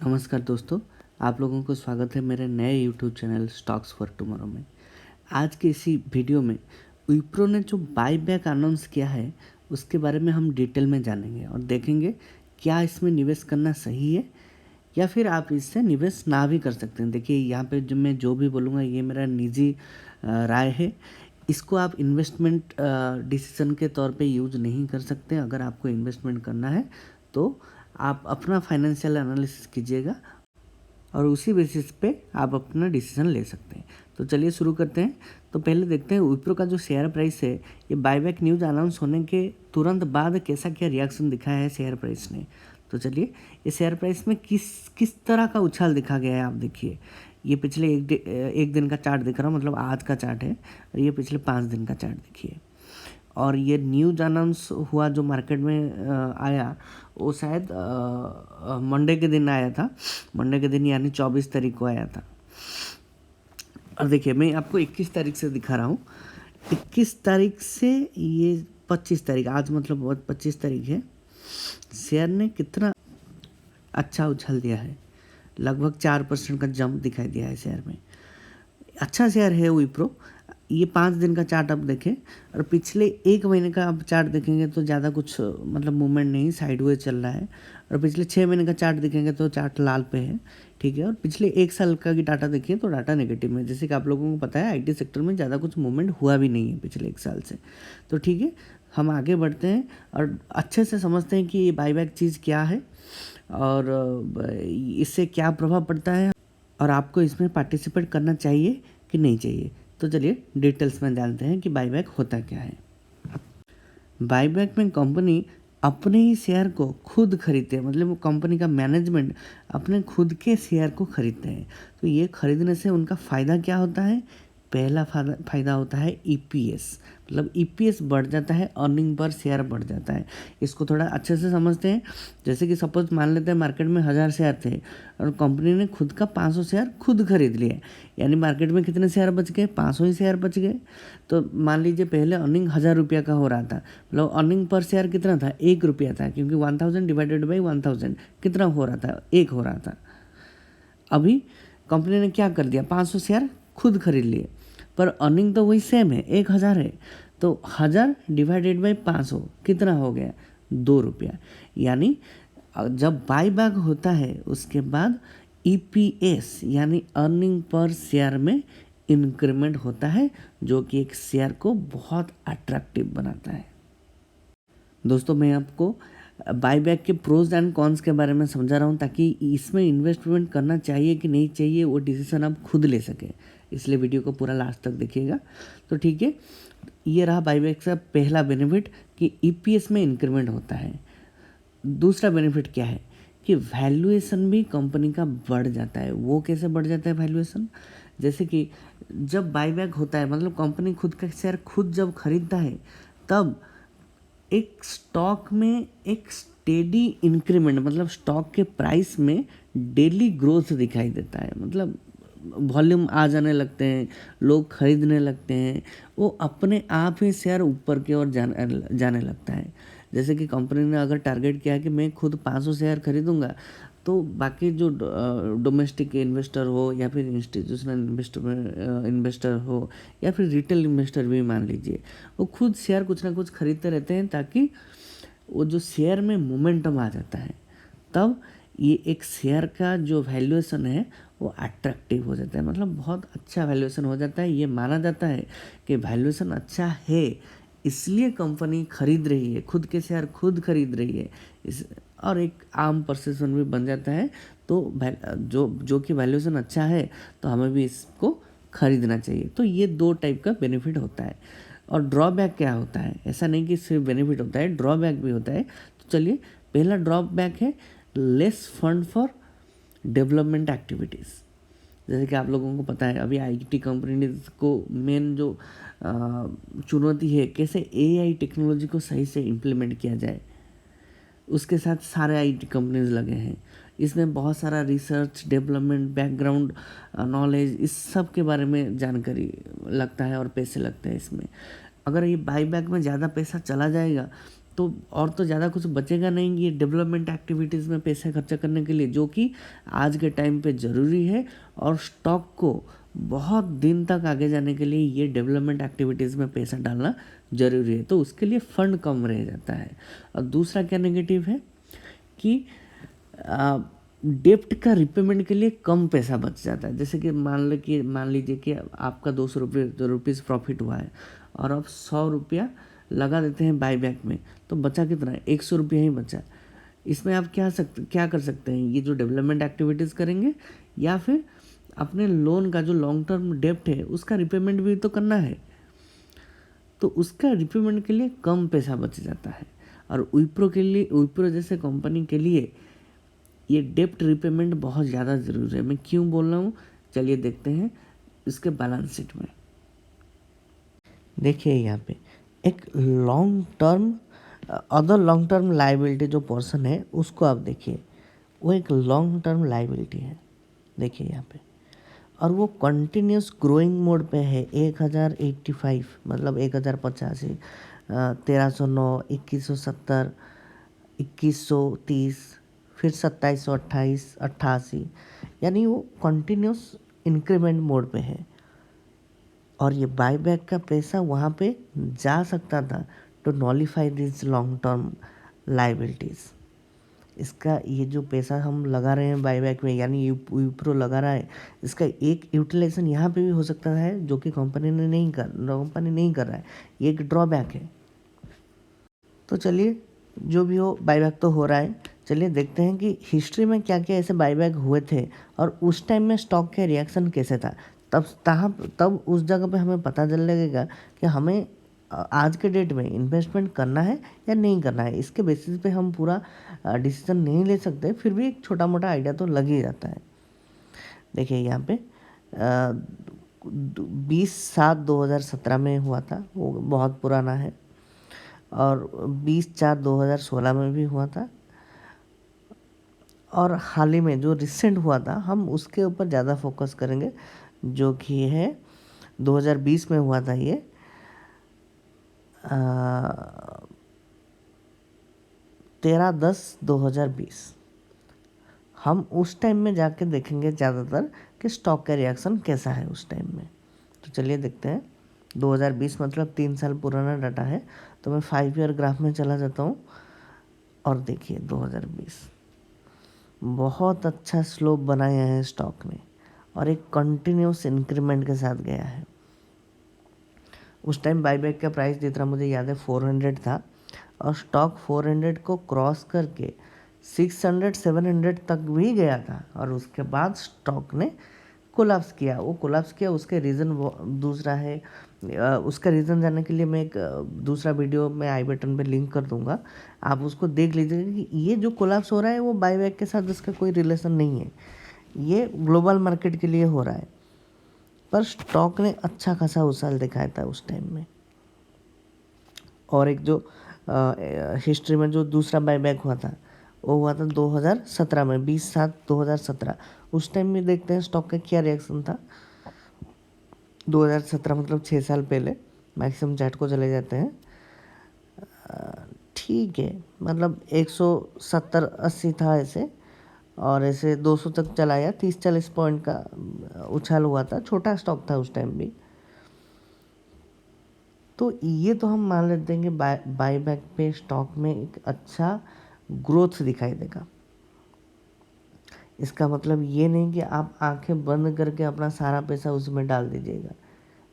नमस्कार दोस्तों, आप लोगों को स्वागत है मेरे नए YouTube channel stocks for tomorrow में। आज के इसी वीडियो में विप्रो ने जो बाय बैक अनाउंस किया है उसके बारे में हम डिटेल में जानेंगे और देखेंगे क्या इसमें निवेश करना सही है या फिर आप इससे निवेश ना भी कर सकते हैं। देखिए यहाँ पे मैं जो भी बोलूँगा ये मेरा निजी राय है। इसको आप इन्वेस्टमेंट डिसीजन के तौर पे यूज़ नहीं कर सकते। अगर आपको इन्वेस्टमेंट करना है तो आप अपना फाइनेंशियल एनालिसिस कीजिएगा और उसी बेसिस पे आप अपना डिसीजन ले सकते हैं। तो चलिए शुरू करते हैं। तो पहले देखते हैं विप्रो का जो शेयर प्राइस है, ये बायबैक न्यूज़ अनाउंस होने के तुरंत बाद कैसा क्या रिएक्शन दिखाया है शेयर प्राइस ने। तो चलिए ये शेयर प्राइस में किस तरह का उछाल दिखा गया है आप देखिए। ये पिछले एक दिन का चार्ट दिख रहा हूँ, मतलब आज का चार्ट है, और ये पिछले 5 दिन का चार्ट देखिए। और ये न्यूज़ अनाउंस हुआ जो मार्केट में आया वो शायद मंडे के दिन आया था। मंडे के दिन यानी 24 तारीख को आया था। और देखिए मैं आपको 21 तारीख से दिखा रहा हूँ। 21 तारीख से ये 25 तारीख, आज मतलब 25 तारीख है, शेयर ने कितना अच्छा उछाल दिया है। लगभग 4% का जंप दिखाई दिया है शेयर में। अच्छा शेयर है विप्रो। ये 5 दिन का चार्ट आप देखें और पिछले 1 महीने का आप चार्ट देखेंगे तो ज़्यादा कुछ मतलब मूवमेंट नहीं, साइडवेज चल रहा है। और पिछले 6 महीने का चार्ट देखेंगे तो चार्ट लाल पे है, ठीक है। और पिछले 1 साल का की डाटा देखिए तो डाटा नेगेटिव में। जैसे कि आप लोगों को पता है आईटी सेक्टर में ज़्यादा कुछ मूवमेंट हुआ भी नहीं है पिछले 1 साल से। तो ठीक है, हम आगे बढ़ते हैं और अच्छे से समझते हैं कि ये बाईबैक चीज़ क्या है और इससे क्या प्रभाव पड़ता है और आपको इसमें पार्टिसिपेट करना चाहिए कि नहीं चाहिए। तो चलिए डिटेल्स में जानते हैं कि बायबैक होता क्या है। बायबैक में कंपनी अपने ही शेयर को खुद खरीदते हैं, मतलब कंपनी का मैनेजमेंट अपने खुद के शेयर को खरीदते हैं। तो ये खरीदने से उनका फ़ायदा क्या होता है? पहला फ़ायदा होता है ईपीएस, मतलब ईपीएस बढ़ जाता है, अर्निंग पर शेयर बढ़ जाता है। इसको थोड़ा अच्छे से समझते हैं। जैसे कि सपोज मान लेते हैं मार्केट में 1000 शेयर थे और कंपनी ने खुद का 500 शेयर खुद खरीद लिए, यानी मार्केट में कितने शेयर बच गए? 500 ही शेयर बच गए। तो मान लीजिए पहले अर्निंग 1000 रुपया का हो रहा था, मतलब अर्निंग पर शेयर कितना था? 1 रुपया था, क्योंकि 1000 डिवाइडेड बाई 1000 कितना हो रहा था? 1 हो रहा था। अभी कंपनी ने क्या कर दिया? 500 शेयर खुद खरीद लिए, पर अर्निंग तो वही सेम है, 1000 है। तो 1000 डिवाइडेड बाई 500 कितना हो गया? 2 रुपया। यानी जब बायबैक होता है उसके बाद ईपीएस यानी अर्निंग पर शेयर में इंक्रीमेंट होता है, जो कि एक शेयर को बहुत अट्रैक्टिव बनाता है। दोस्तों मैं आपको बायबैक के प्रोज एंड कॉन्स के बारे में समझा रहा हूँ ताकि इसमें इन्वेस्टमेंट करना चाहिए कि नहीं चाहिए वो डिसीजन आप खुद ले सकें, इसलिए वीडियो को पूरा लास्ट तक देखिएगा। तो ठीक है, ये रहा बायबैक का पहला बेनिफिट कि ईपीएस में इंक्रीमेंट होता है। दूसरा बेनिफिट क्या है कि वैल्यूएशन भी कंपनी का बढ़ जाता है। वो कैसे बढ़ जाता है वैल्यूएशन? जैसे कि जब बायबैक होता है, मतलब कंपनी खुद का शेयर खुद जब खरीदता है, तब एक स्टॉक में एक स्टेडी इंक्रीमेंट, मतलब स्टॉक के प्राइस में डेली ग्रोथ दिखाई देता है। मतलब वॉल्यूम आ जाने लगते हैं, लोग खरीदने लगते हैं, वो अपने आप ही शेयर ऊपर की ओर जाने लगता है। जैसे कि कंपनी ने अगर टारगेट किया कि मैं खुद 500 शेयर खरीदूंगा, तो बाकी जो डोमेस्टिक इन्वेस्टर हो या फिर इंस्टीट्यूशनल इन्वेस्टर हो या फिर रिटेल इन्वेस्टर भी मान लीजिए, वो खुद शेयर कुछ ना कुछ खरीदते रहते हैं ताकि वो जो शेयर में मोमेंटम आ जाता है, तब ये एक शेयर का जो वैल्यूएशन है वो अट्रैक्टिव हो जाता है, मतलब बहुत अच्छा वैल्यूएशन हो जाता है। ये माना जाता है कि वैल्यूएशन अच्छा है इसलिए कंपनी खरीद रही है, खुद के शेयर खुद खरीद रही है, इस और एक आम परसेप्शन भी बन जाता है। तो जो कि वैल्यूएशन अच्छा है तो हमें भी इसको खरीदना चाहिए। तो ये 2 टाइप का बेनिफिट होता है। और ड्रॉबैक क्या होता है? ऐसा नहीं कि सिर्फ बेनिफिट होता है, ड्रॉबैक भी होता है। तो चलिए, पहला ड्रॉबैक है less fund for development activities. जैसे कि आप लोगों को पता है अभी आईटी कंपनी को मेन जो चुनौती है कैसे एआई टेक्नोलॉजी को सही से इम्प्लीमेंट किया जाए, उसके साथ सारे आईटी कंपनीज लगे हैं। इसमें बहुत सारा रिसर्च, डेवलपमेंट, बैकग्राउंड नॉलेज, इस सब के बारे में जानकारी लगता है और पैसे लगते हैं इसमें। अगर ये बाईबैक में ज़्यादा पैसा चला जाएगा तो और तो ज़्यादा कुछ बचेगा नहीं ये डेवलपमेंट एक्टिविटीज़ में पैसे खर्चा करने के लिए, जो कि आज के टाइम पे ज़रूरी है। और स्टॉक को बहुत दिन तक आगे जाने के लिए ये डेवलपमेंट एक्टिविटीज़ में पैसा डालना ज़रूरी है, तो उसके लिए फ़ंड कम रह जाता है। और दूसरा क्या नेगेटिव है कि डेप्ट का रिपेमेंट के लिए कम पैसा बच जाता है। जैसे कि मान लीजिए कि आपका 200 रुपीज़ प्रॉफिट हुआ है और आप 100 रुपया लगा देते हैं बाईबैक में, तो बचा कितना है? 100 रुपया ही बचा। इसमें आप क्या कर सकते हैं? ये जो डेवलपमेंट एक्टिविटीज़ करेंगे या फिर अपने लोन का जो लॉन्ग टर्म डेप्ट है उसका रिपेमेंट भी तो करना है, तो उसका रिपेमेंट के लिए कम पैसा बच जाता है। और विप्रो जैसे कंपनी के लिए ये डेप्ट रिपेमेंट बहुत ज़्यादा ज़रूरी है। मैं क्यों बोल रहा हूँ, चलिए देखते हैं इसके बैलेंस शीट में। देखिए यहाँ पे एक अदर लॉन्ग टर्म लाइबिलिटी जो पोर्शन है उसको आप देखिए, वो एक लॉन्ग टर्म लाइबिलिटी है, देखिए यहाँ पे। और वो कंटिन्यूस ग्रोइंग मोड पे है। 1085 मतलब 1085, 1309, 2170, 2130, फिर 2728, 88, यानी वो कंटिन्यूस इंक्रीमेंट मोड पे है। और ये बाईबैक का पैसा वहाँ पे जा सकता था to nullify this long term liabilities. इसका ये जो पैसा हम लगा रहे हैं बाईबैक में, यानी विप्रो लगा रहा है, इसका एक यूटिलाइजेशन यहाँ पे भी हो सकता है जो कि कंपनी नहीं कर रहा है। ये एक ड्रॉबैक है। तो चलिए, जो भी हो बाईबैक तो हो रहा है। चलिए देखते हैं कि हिस्ट्री में क्या क्या ऐसे बाईबैक हुए थे और उस टाइम में स्टॉक का रिएक्शन कैसे था। तब उस जगह पे हमें पता चल लगेगा कि हमें आज के डेट में इन्वेस्टमेंट करना है या नहीं करना है। इसके बेसिस पे हम पूरा डिसीजन नहीं ले सकते, फिर भी एक छोटा मोटा आइडिया तो लग ही जाता है। देखिए यहाँ पे 20/7/2017 में हुआ था, वो बहुत पुराना है। और 20/4/2016 में भी हुआ था। और हाल ही में जो रिसेंट हुआ था हम उसके ऊपर ज़्यादा फोकस करेंगे, जो कि है 2020 में हुआ था ये। 13/10/2020 हम उस टाइम में जाके देखेंगे ज़्यादातर कि स्टॉक का रिएक्शन कैसा है उस टाइम में। तो चलिए देखते हैं। 2020 मतलब 3 साल पुराना डाटा है, तो मैं 5 ईयर ग्राफ में चला जाता हूँ। और देखिए 2020 बहुत अच्छा स्लोप बनाया है स्टॉक ने और एक कंटिन्यूस इंक्रीमेंट के साथ गया है। उस टाइम बाईबैक का प्राइस जितना मुझे याद है 400 था और स्टॉक 400 को क्रॉस करके 600-700 तक भी गया था। और उसके बाद स्टॉक ने कोलैप्स किया। उसके रीज़न दूसरा है। उसका रीज़न जानने के लिए मैं एक दूसरा वीडियो में आई बटन पे लिंक कर दूंगा, आप उसको देख लीजिएगा कि ये जो कोलैप्स हो रहा है वो बाईबैक के साथ इसका कोई रिलेशन नहीं है, ये ग्लोबल मार्केट के लिए हो रहा है। पर स्टॉक ने अच्छा खासा उछाल दिखाया था उस टाइम में। और एक जो हिस्ट्री में जो दूसरा बाईबैक हुआ था वो हुआ था 2017 में, 20/7/2017। उस टाइम में देखते हैं स्टॉक का क्या रिएक्शन था। 2017 मतलब 6 साल पहले। मैक्सिमम चार्ट को चले जाते हैं। ठीक है, मतलब 170-80 था ऐसे, और ऐसे 200 तक चला गया। 30-40 पॉइंट का उछाल हुआ था। छोटा स्टॉक था उस टाइम भी। तो ये तो हम मान लेते हैं कि बाईबैक पे स्टॉक में एक अच्छा ग्रोथ दिखाई देगा। इसका मतलब ये नहीं कि आप आंखें बंद करके अपना सारा पैसा उसमें डाल दीजिएगा।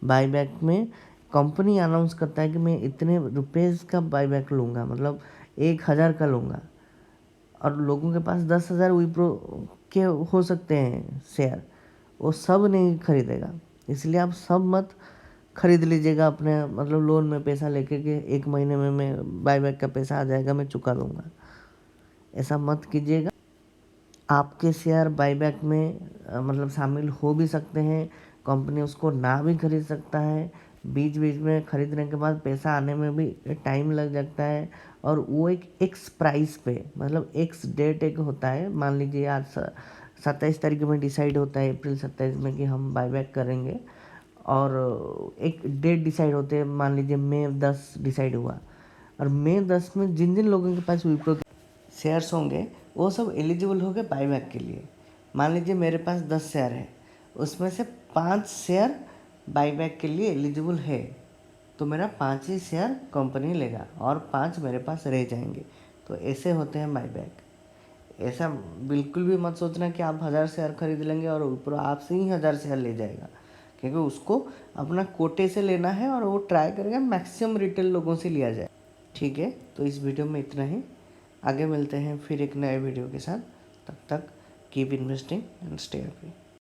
बाईबैक में कंपनी अनाउंस करता है कि मैं इतने रुपये का बाईबैक लूँगा, मतलब 1000 का लूँगा, और लोगों के पास 10,000 विप्रो के हो सकते हैं शेयर, वो सब नहीं खरीदेगा। इसलिए आप सब मत खरीद लीजिएगा अपने, मतलब लोन में पैसा लेके के 1 महीने में मैं बाईबैक का पैसा आ जाएगा मैं चुका दूँगा, ऐसा मत कीजिएगा। आपके शेयर बाईबैक में मतलब शामिल हो भी सकते हैं, कंपनी उसको ना भी खरीद सकता है। बीच बीच में खरीदने के बाद पैसा आने में भी टाइम लग जाता है। और वो एक एक्स प्राइस पे, मतलब एक्स डेट एक होता है, मान लीजिए आज 27 तारीख में डिसाइड होता है, अप्रैल 27 में, कि हम बाईबैक करेंगे। और एक डेट डिसाइड होते हैं, मान लीजिए मई 10 डिसाइड हुआ, और मई 10 में जिन जिन लोगों के पास विप्रो के शेयर्स होंगे वो सब एलिजिबल हो गए बाईबैक के लिए। मान लीजिए मेरे पास 10 शेयर है, उसमें से 5 शेयर बाईबैक के लिए एलिजिबल है, तो मेरा 5 ही शेयर कंपनी लेगा और 5 मेरे पास रह जाएंगे। तो ऐसे होते हैं बाईबैक। ऐसा बिल्कुल भी मत सोचना कि आप 1000 शेयर खरीद लेंगे और विप्रो आपसे ही 1000 शेयर ले जाएगा, क्योंकि उसको अपना कोटे से लेना है और वो ट्राई करेगा मैक्सिमम रिटेल लोगों से लिया जाए। ठीक है, तो इस वीडियो में इतना ही। आगे मिलते हैं फिर एक नए वीडियो के साथ। तब तक keep investing and stay happy.